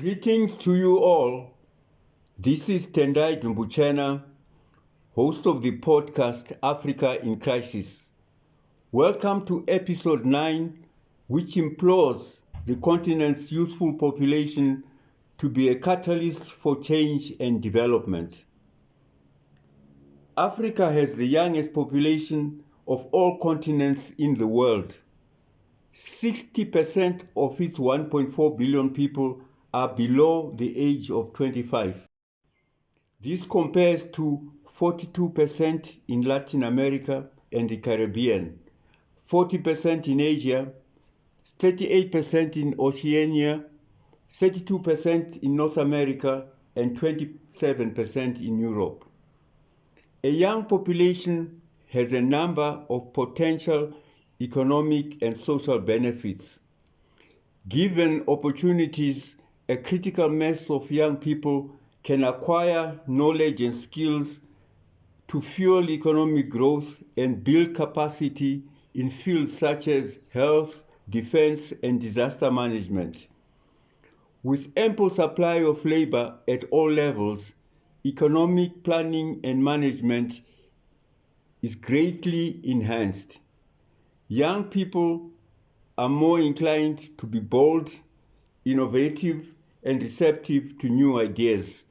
Greetings to you all. This is Tendai Dumbuchena, host of the podcast Africa in Crisis. Welcome to episode 9, which implores the continent's youthful population to be a catalyst for change and development. Africa has the youngest population of all continents in the world. 60% of its 1.4 billion people are below the age of 25. This compares to 42% in Latin America and the Caribbean, 40% in Asia, 38% in Oceania, 32% in North America, and 27% in Europe. A young population has a number of potential economic and social benefits. Given opportunities, a critical mass of young people can acquire knowledge and skills to fuel economic growth and build capacity in fields such as health, defense, and disaster management. With ample supply of labor at all levels, economic planning and management is greatly enhanced. Young people are more inclined to be bold, innovative, and receptive to new ideas.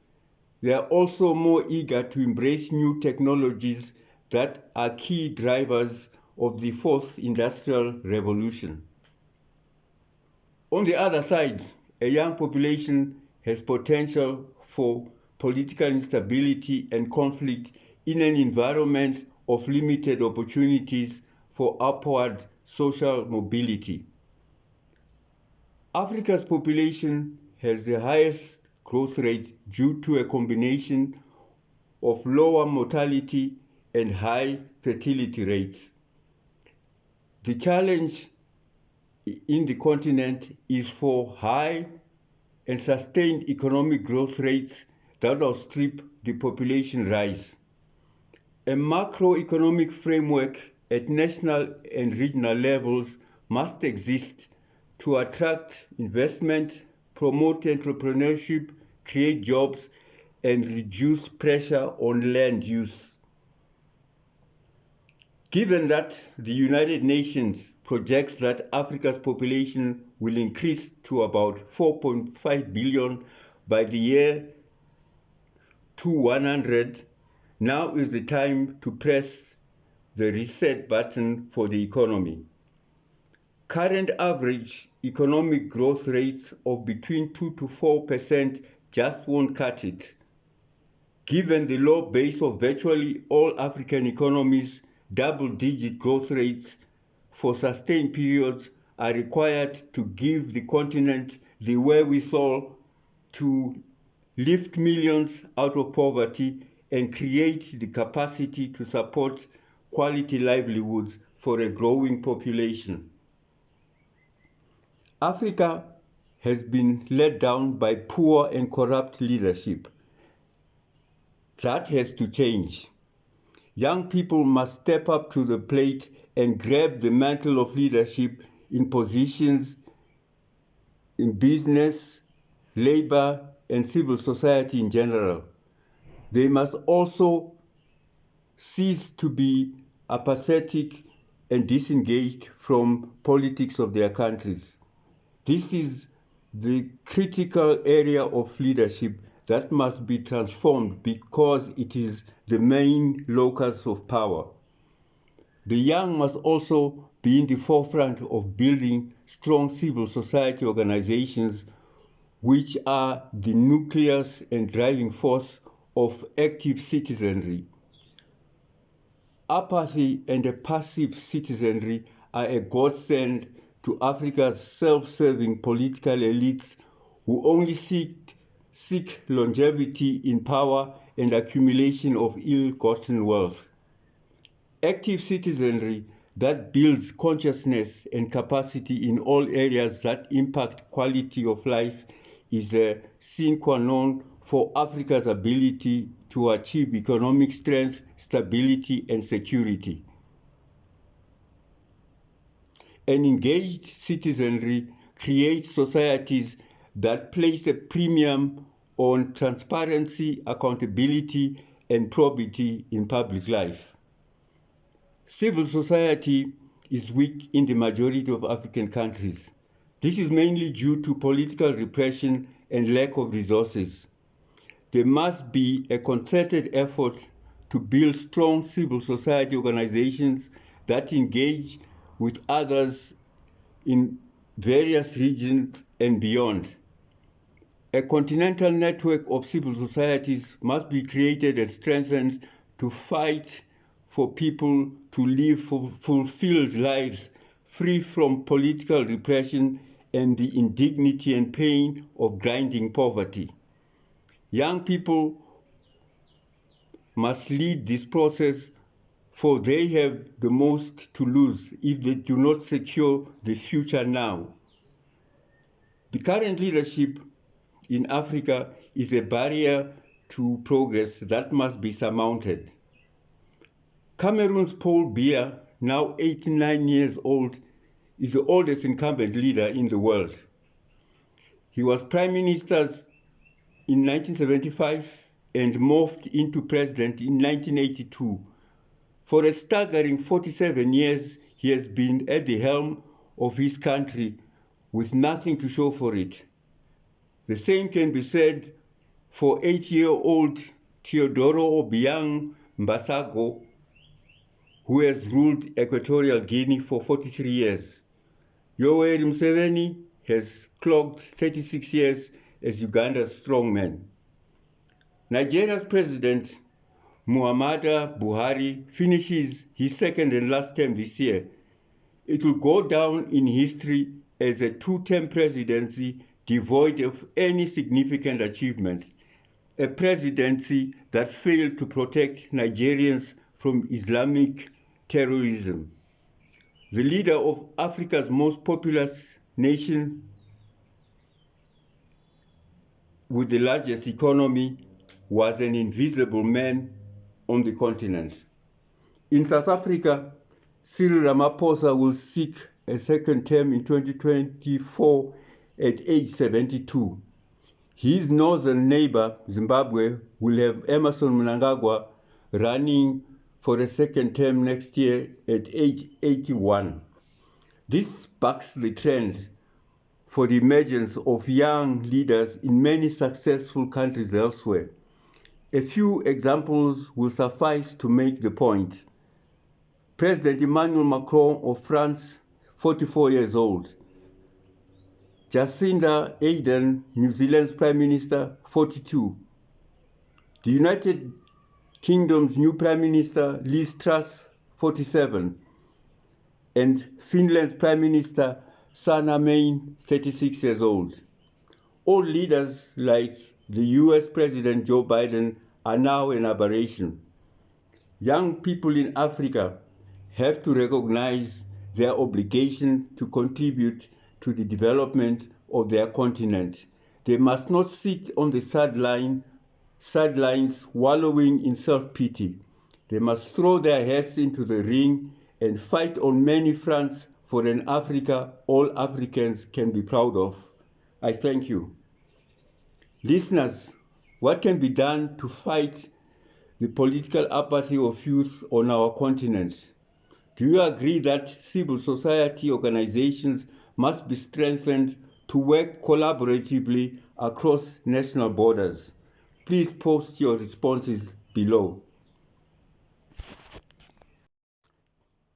They are also more eager to embrace new technologies that are key drivers of the fourth industrial revolution. On the other side, a young population has potential for political instability and conflict in an environment of limited opportunities for upward social mobility. Africa's population has the highest growth rate due to a combination of lower mortality and high fertility rates. The challenge in the continent is for high and sustained economic growth rates that outstrip the population rise. A macroeconomic framework at national and regional levels must exist to attract investment, promote entrepreneurship, create jobs, and reduce pressure on land use. Given that the United Nations projects that Africa's population will increase to about 4.5 billion by the year 2100, now is the time to press the reset button for the economy. Current average economic growth rates of between 2 to 4% just won't cut it. Given the low base of virtually all African economies, double-digit growth rates for sustained periods are required to give the continent the wherewithal to lift millions out of poverty and create the capacity to support quality livelihoods for a growing population. Africa has been let down by poor and corrupt leadership. That has to change. Young people must step up to the plate and grab the mantle of leadership in positions in business, labor, and civil society in general. They must also cease to be apathetic and disengaged from politics of their countries. This is the critical area of leadership that must be transformed because it is the main locus of power. The young must also be in the forefront of building strong civil society organizations which are the nucleus and driving force of active citizenry. Apathy and a passive citizenry are a godsend to Africa's self-serving political elites who only seek longevity in power and accumulation of ill-gotten wealth. Active citizenry that builds consciousness and capacity in all areas that impact quality of life is a sine qua non for Africa's ability to achieve economic strength, stability, and security. An engaged citizenry creates societies that place a premium on transparency, accountability, and probity in public life. Civil society is weak in the majority of African countries. This is mainly due to political repression and lack of resources. There must be a concerted effort to build strong civil society organizations that engage with others in various regions and beyond. A continental network of civil societies must be created and strengthened to fight for people to live fulfilled lives free from political repression and the indignity and pain of grinding poverty. Young people must lead this process, for they have the most to lose if they do not secure the future now. The current leadership in Africa is a barrier to progress that must be surmounted. Cameroon's Paul Biya, now 89 years old, is the oldest incumbent leader in the world. He was prime minister in 1975 and morphed into president in 1982. For a staggering 47 years, he has been at the helm of his country with nothing to show for it. The same can be said for 8-year-old Teodoro Obiang Mbasago, who has ruled Equatorial Guinea for 43 years. Yoweri Museveni has clocked 36 years as Uganda's strongman. Nigeria's president, Muhammadu Buhari, finishes his second and last term this year. It will go down in history as a two-term presidency devoid of any significant achievement, a presidency that failed to protect Nigerians from Islamic terrorism. The leader of Africa's most populous nation with the largest economy was an invisible man on the continent. In South Africa, Cyril Ramaphosa will seek a second term in 2024 at age 72. His northern neighbor, Zimbabwe, will have Emmerson Mnangagwa running for a second term next year at age 81. This bucks the trend for the emergence of young leaders in many successful countries elsewhere. A few examples will suffice to make the point. President Emmanuel Macron of France, 44 years old. Jacinda Ardern, New Zealand's Prime Minister, 42. The United Kingdom's new Prime Minister, Liz Truss, 47. And Finland's Prime Minister, Sanna Marin, 36 years old. All leaders like the US President Joe Biden are now an aberration. Young people in Africa have to recognize their obligation to contribute to the development of their continent. They must not sit on the sidelines wallowing in self-pity. They must throw their heads into the ring and fight on many fronts for an Africa all Africans can be proud of. I thank you. Listeners, what can be done to fight the political apathy of youth on our continent? Do you agree that civil society organizations must be strengthened to work collaboratively across national borders? Please post your responses below.